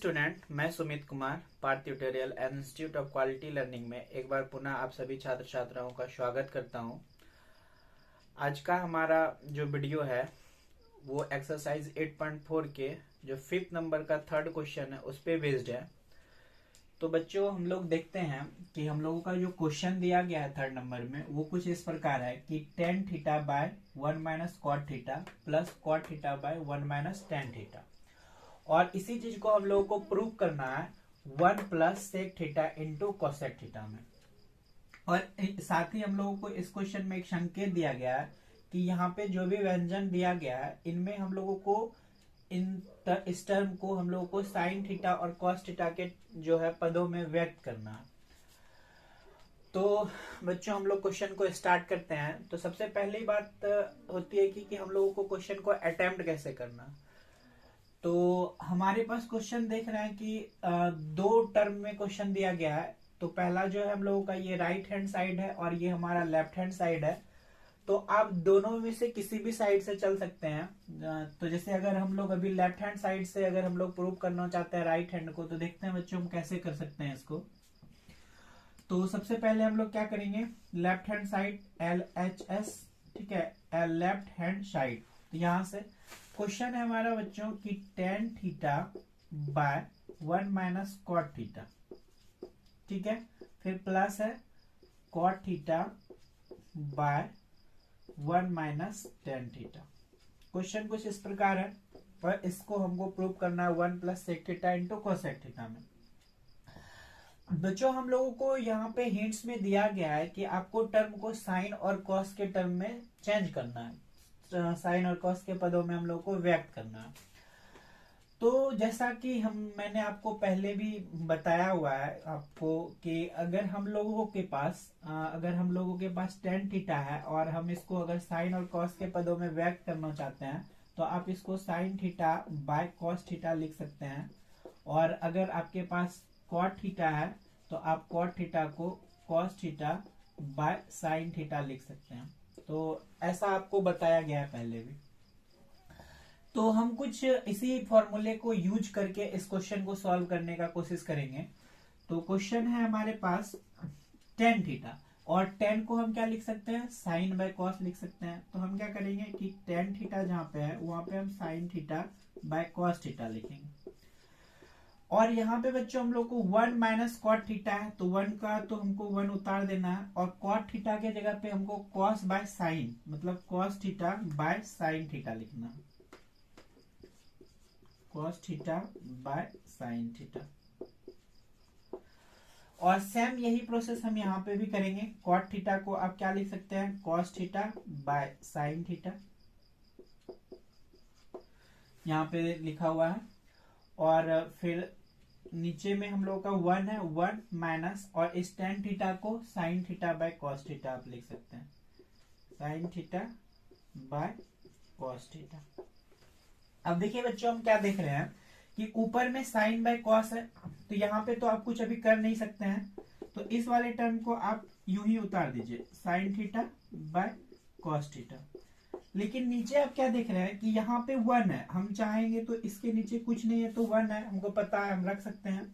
Student, मैं Sumit Kumar Parth tutorial and institute of quality learning में एक बार पुनः आप सभी छात्र छात्राओं का स्वागत करता हूं। आज का हमारा जो वीडियो है वो एक्सरसाइज 8.4 के जो 5th नंबर का थर्ड क्वेश्चन है उस पे बेस्ड है। तो बच्चों, हम लोग देखते हैं कि हम लोगों का जो क्वेश्चन दिया गया है थर्ड नंबर में वो कुछ इस प्रकार है कि tan theta by 1 minus cot theta plus cot theta by 1 minus tan theta, और इसी चीज को हम लोगों को प्रूव करना है 1 plus sec theta into cosec theta में। और साथ ही हम लोगों को इस क्वेश्चन में एक संकेत दिया गया है कि यहाँ पे जो भी व्यंजन दिया गया है इनमें हम लोगों को इस टर्म को हम लोगों को साइन थीटा और कॉस थीटा के जो है पदों में व्यक्त करना है। तो बच्चों, हम लोग क्वेश्चन को स्टार्ट करते हैं। तो सबसे पहली बात होती है कि हम लोगों को क्वेश्चन को अटेम्प्ट कैसे करना। तो हमारे पास क्वेश्चन देख रहे हैं कि दो टर्म में क्वेश्चन दिया गया है। तो पहला जो है हम लोगों का ये राइट हैंड साइड है और ये हमारा लेफ्ट हैंड साइड है। तो आप दोनों में से किसी भी साइड से चल सकते हैं। तो जैसे अगर हम लोग अभी लेफ्ट हैंड साइड से अगर हम लोग प्रूव करना चाहते हैं राइट हैंड को, तो देखते हैं बच्चों हम कैसे कर सकते हैं इसको। तो सबसे पहले हम लोग क्या करेंगे, लेफ्ट हैंड साइड LHS, ठीक है, लेफ्ट हैंड साइड। तो यहां से क्वेश्चन है हमारा बच्चों कि tan theta by 1 minus cot theta, ठीक है, फिर प्लस है cot theta by 1 minus tan theta. Question कुछ इस प्रकार है और इसको हमको प्रूव करना है 1 plus sec theta into cosec theta में। बच्चों, हम लोगों को यहाँ पे हिंट्स में दिया गया है कि आपको टर्म को साइन और कॉस के टर्म में चेंज करना है, साइन और कॉस के पदों में हम लोग को व्यक्त करना है। तो जैसा कि मैंने आपको पहले भी बताया हुआ है आपको कि अगर हम लोगों के पास tan थीटा है और हम इसको अगर साइन और कॉस के पदों में व्यक्त करना चाहते हैं तो आप इसको sine theta by cos theta लिख सकते हैं। और अगर आपके पास कॉट थीटा है तो आप कॉट थीटा को cos theta by sine theta लिख सकते हैं। तो ऐसा आपको बताया गया है पहले भी। तो हम कुछ इसी फॉर्मूले को यूज करके इस क्वेश्चन को सॉल्व करने का कोशिश करेंगे। तो क्वेश्चन है हमारे पास tan थीटा, और tan को हम क्या लिख सकते हैं, साइन बाय कॉस लिख सकते हैं। तो हम क्या करेंगे कि tan थीटा जहां पे है वहां पे हम sine theta by cos theta लिखेंगे। और यहाँ पे बच्चों हम लोग को 1 माइनस कॉट थीटा है, तो 1 का तो हमको 1 उतार देना है, और कॉट थीटा के जगह पे हमको कॉस बाय साइन मतलब cos theta by sine theta लिखना है, cos theta by sine theta. और सेम यही प्रोसेस हम यहाँ पे भी करेंगे। कॉट थीटा को आप क्या लिख सकते हैं, cos theta by sine theta, यहाँ पे लिखा हुआ है। और फिर नीचे में हम लोग का 1 है, 1 माइनस, और इस tan थीटा को sine theta by cos theta आप लिख सकते हैं, sine theta by cos theta. अब देखिए बच्चों, हम क्या देख रहे हैं कि ऊपर में साइन बाय कॉस है, तो यहाँ पे तो आप कुछ अभी कर नहीं सकते हैं, तो इस वाले टर्म को आप यूं ही उतार दीजिए, sine theta by cos theta. लेकिन नीचे आप क्या देख रहे हैं कि यहाँ पे 1 है, हम चाहेंगे तो इसके नीचे कुछ नहीं है तो 1 है, हमको पता है, हम रख सकते हैं।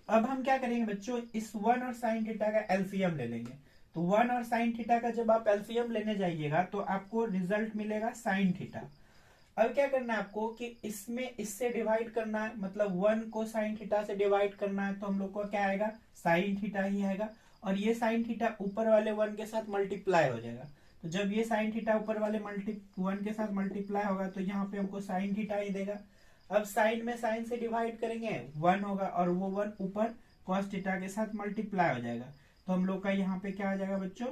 अब हम क्या करेंगे बच्चों, इस 1 और साइन थीटा का एलसीएम ले लेंगे। तो 1 और साइन थीटा का जब आप एलसीएम लेने जाइएगा तो आपको रिजल्ट मिलेगा साइन थीटा। अब क्या करना है आपको कि इसमें इससे डिवाइड करना है, मतलब 1 को साइन थीटा से डिवाइड करना है, तो हम लोग को क्या आएगा, साइन थीटा ही आएगा। और ये साइन थीटा ऊपर वाले 1 के साथ मल्टीप्लाई हो जाएगा। तो जब ये साइन थीटा ऊपर वाले 1 के साथ मल्टीप्लाई होगा तो यहाँ पे हमको साइन थीटा ही देगा। अब साइन में साइन से डिवाइड करेंगे 1 होगा, और वो 1 ऊपर कॉस थीटा के साथ मल्टीप्लाई हो जाएगा। तो हम लोग का यहाँ पे क्या आ जाएगा बच्चों,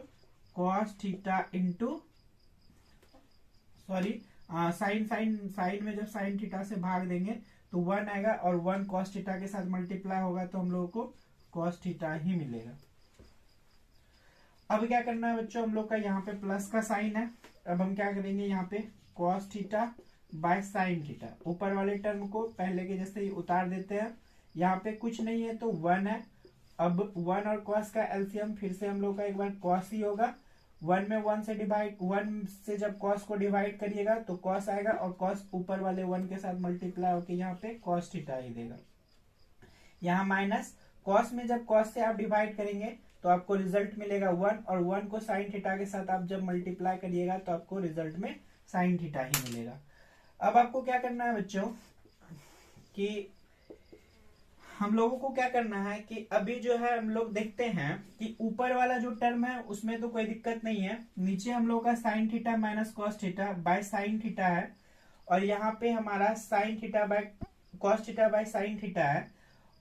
कॉस थीटा इंटू साइन में जब साइन थीटा से भाग देंगे तो 1 आएगा, और 1 कॉस थीटा के साथ मल्टीप्लाई होगा तो हम लोगों को कॉस थीटा ही मिलेगा। अब क्या करना है बच्चों, हम लोग का यहाँ पे प्लस का साइन है। अब हम क्या करेंगे, यहाँ पे cos theta by sine theta, ऊपर वाले टर्म को पहले के जैसे ही उतार देते हैं। यहाँ पे कुछ नहीं है तो 1 है। अब 1 और कॉस का एलसीएम फिर से हम लोग का एक बार कॉस ही होगा, 1 में 1 से डिवाइड, 1 से जब कॉस को डिवाइड करिएगा तो कॉस आएगा और कॉस ऊपर वाले 1 के साथ मल्टीप्लाई होकर यहाँ पे कॉस थीटा ही देगा। यहाँ माइनस कॉस में जब कॉस से आप डिवाइड करेंगे तो आपको रिजल्ट मिलेगा 1 और 1 को साइन थीटा के साथ आप जब मल्टीप्लाई करिएगा तो आपको रिजल्ट में साइन थीटा ही मिलेगा। अब आपको क्या करना है बच्चों कि हम लोगों को क्या करना है कि अभी जो है हम लोग देखते हैं कि ऊपर वाला जो टर्म है उसमें तो कोई दिक्कत नहीं है, नीचे हम लोग का sine theta minus cos theta by sine theta है और यहाँ पे हमारा sine theta by cos theta by sine theta है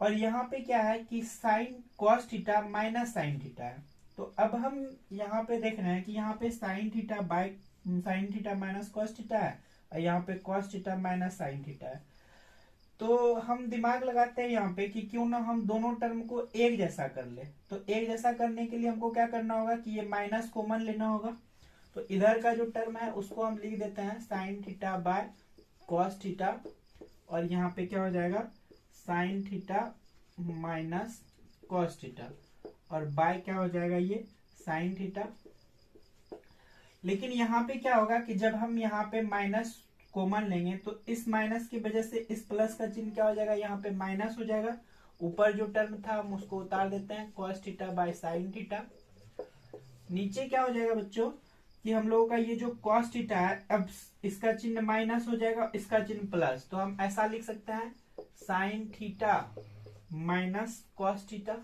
और यहाँ पे क्या है कि sine cos theta minus sine theta है। तो अब हम यहाँ पे देख रहे हैं कि यहाँ पे sine theta by sine theta minus cos theta है और यहाँ पे cos theta minus sine theta है। तो हम दिमाग लगाते हैं यहाँ पे कि क्यों ना हम दोनों टर्म को एक जैसा कर ले। तो एक जैसा करने के लिए हमको क्या करना होगा कि ये माइनस कॉमन लेना होगा। तो इधर का जो टर्म है उसको हम लिख देते हैं sine theta by cos theta और यहाँ पे क्या हो जाएगा sign theta minus cos theta और बाय क्या हो जाएगा ये साइन थीटा। लेकिन यहाँ पे क्या होगा कि जब हम यहाँ पे माइनस कॉमन लेंगे तो इस माइनस की वजह से इस प्लस का चिन्ह क्या हो जाएगा, यहाँ पे माइनस हो जाएगा। ऊपर जो टर्म था हम उसको उतार देते हैं cos theta by sine theta. नीचे क्या हो जाएगा बच्चों कि हम लोगों का ये जो कॉस थीटा है अब इसका चिन्ह माइनस हो जाएगा, इसका चिन्ह प्लस। तो हम ऐसा लिख सकते हैं sign theta minus cos theta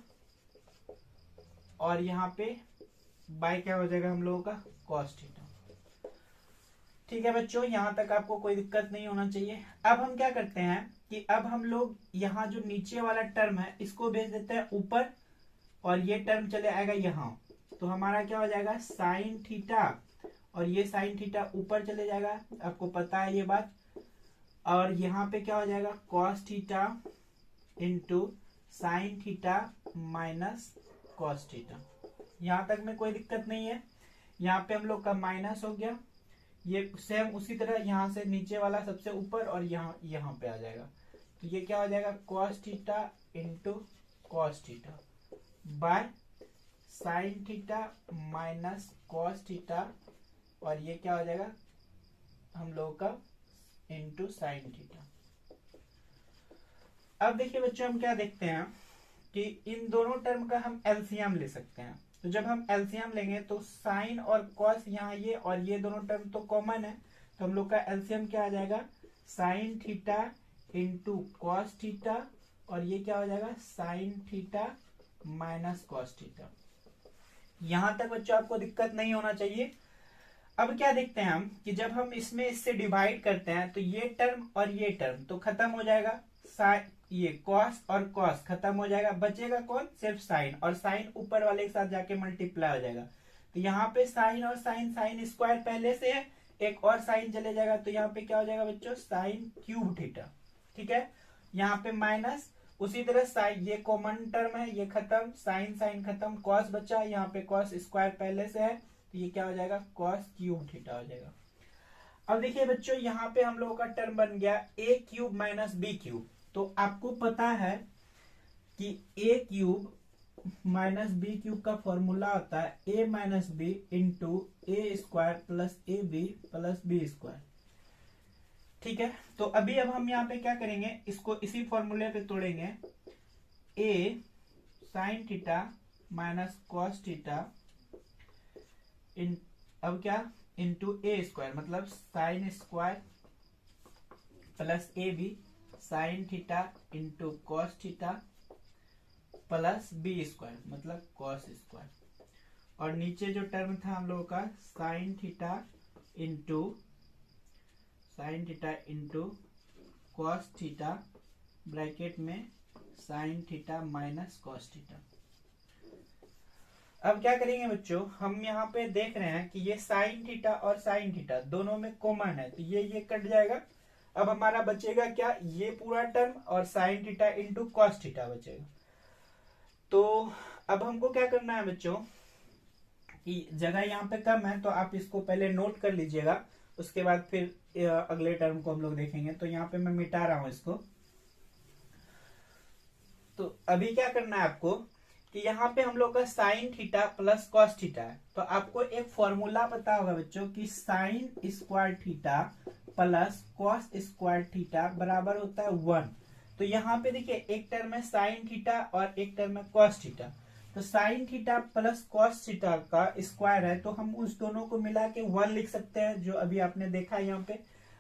और यहाँ पे बाय क्या हो जाएगा हम लोगों का कॉस थीटा। ठीक है बच्चों, यहां तक आपको कोई दिक्कत नहीं होना चाहिए। अब हम क्या करते हैं कि अब हम लोग यहाँ जो नीचे वाला टर्म है इसको भेज देते हैं ऊपर और ये टर्म चले आएगा यहाँ। तो हमारा क्या हो जाएगा साइन थीटा और ये साइन थीटा ऊपर चले जाएगा, आपको पता है ये बात। और यहाँ पे क्या हो जाएगा cos theta into sine theta minus cos theta. यहां तक में कोई दिक्कत नहीं है। यहाँ पे हम लोग का माइनस हो गया, ये सेम उसी तरह यहाँ से नीचे वाला सबसे ऊपर और यहाँ पे आ जाएगा। तो ये क्या हो जाएगा cos theta into cos theta by sine theta minus cos theta और ये क्या हो जाएगा हम लोगों का इंटू साइन थीटा। अब देखिए बच्चों हम क्या देखते हैं कि इन दोनों टर्म का हम एलसीएम ले सकते हैं। तो जब हम एलसीएम लेंगे तो साइन और कॉस यहाँ ये और ये दोनों टर्म तो कॉमन है, तो हम लोग का एलसीएम क्या आ जाएगा sign theta into cos theta और ये क्या हो जाएगा sign theta minus cos theta. यहां तक बच्चों आपको दिक्कत नहीं होना चाहिए। अब क्या देखते हैं हम कि जब हम इसमें इससे डिवाइड करते हैं तो ये टर्म और ये टर्म तो खत्म हो जाएगा, ये कॉस और कॉस खत्म हो जाएगा, बचेगा कौन सिर्फ साइन और साइन ऊपर वाले के साथ जाके मल्टीप्लाई हो जाएगा। तो यहाँ पे साइन और साइन साइन स्क्वायर पहले से है, एक और साइन चले जाएगा तो यहाँ पे क्या हो जाएगा बच्चों साइन क्यूब थीटा। ठीक है, यहाँ पे माइनस उसी तरह साइन ये कॉमन टर्म है ये खत्म, साइन साइन खत्म, कॉस बचा, यहाँ पे कॉस स्क्वायर पहले से है तो ये क्या हो जाएगा कॉस क्यूब थीटा हो जाएगा। अब देखिए बच्चों यहाँ पे हम लोगों का टर्म बन गया A cube minus B cube. तो आपको पता है कि A cube minus B cube का फॉर्मूला होता है A minus B into A square plus A B plus B square. ठीक है, तो अभी अब हम यहाँ पे क्या करेंगे इसको इसी फॉर्मूले पे तोड़ेंगे A sine theta minus cos theta अब क्या इंटू ए स्क्वायर मतलब sine square plus A B sine theta into cos theta plus B square मतलब कॉस स्क्वायर और नीचे जो टर्म था हम लोगों का sine theta into cos theta bracket में sine theta minus cos theta. अब क्या करेंगे बच्चों हम यहाँ पे देख रहे हैं कि ये साइन थीटा और साइन थीटा दोनों में कॉमन है तो ये कट जाएगा। अब हमारा बचेगा क्या ये पूरा टर्म और sign theta into cos theta बचेगा। तो अब हमको क्या करना है बच्चों कि जगह यहाँ पे कम है तो आप इसको पहले नोट कर लीजिएगा, उसके बाद फिर अगले टर्म को हम लोग देखेंगे। तो यहाँ पे मैं मिटा रहा हूं इसको। तो अभी क्या करना है आपको कि यहाँ पे हम लोग का sine theta plus cos theta है, तो आपको एक फॉर्मूला पता होगा बच्चों कि sine square theta plus cos square theta बराबर होता है 1। तो यहाँ पे देखिए एक टर्म है साइन थीटा और एक टर्म है कॉस थीटा, तो sine theta plus cos theta का स्क्वायर है, तो हम उस दोनों को मिला के 1 लिख सकते हैं, जो अभी आपने देखा है यहाँ पे।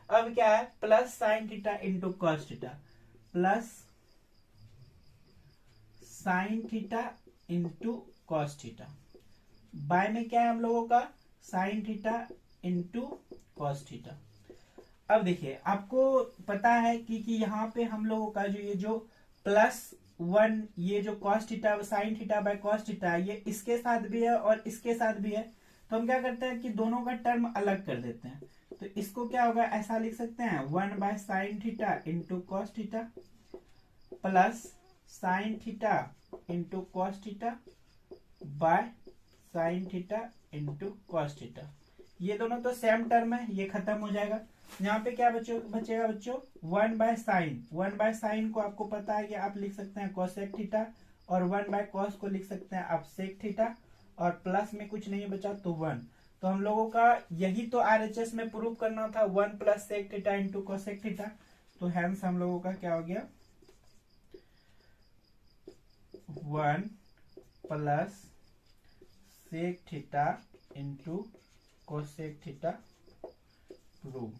अब क्या है, plus sine theta into cos theta, plus sine theta into cos theta, by में क्या है हम लोगों का sine theta into cos theta. अब देखिए आपको पता है कि यहाँ पे हम लोगों का जो ये जो +1 ये जो cos theta sine theta by cos theta ये इसके साथ भी है और इसके साथ भी है, तो हम क्या करते हैं कि दोनों का टर्म अलग कर देते हैं। तो इसको क्या होगा, ऐसा लिख सकते हैं 1 by sine theta into cos theta plus sine theta into cos theta by sine theta into cos theta. ये दोनों तो सेम टर्म है, ये खत्म हो जाएगा। यहाँ पे क्या बचेगा बच्चों 1 बाय साइन, 1 बाय साइन को आपको पता है कि आप लिख सकते हैं कोसेक थीटा, और 1 बाय कॉस को लिख सकते हैं आप सेक थीटा, और प्लस में कुछ नहीं बचा तो 1। तो हम लोगों का यही तो आरएचएस में प्रूव करना था, 1 plus sec theta into cosec theta. तो हैंस हम लोगों का क्या हो गया 1 plus sec theta into cosec theta prove.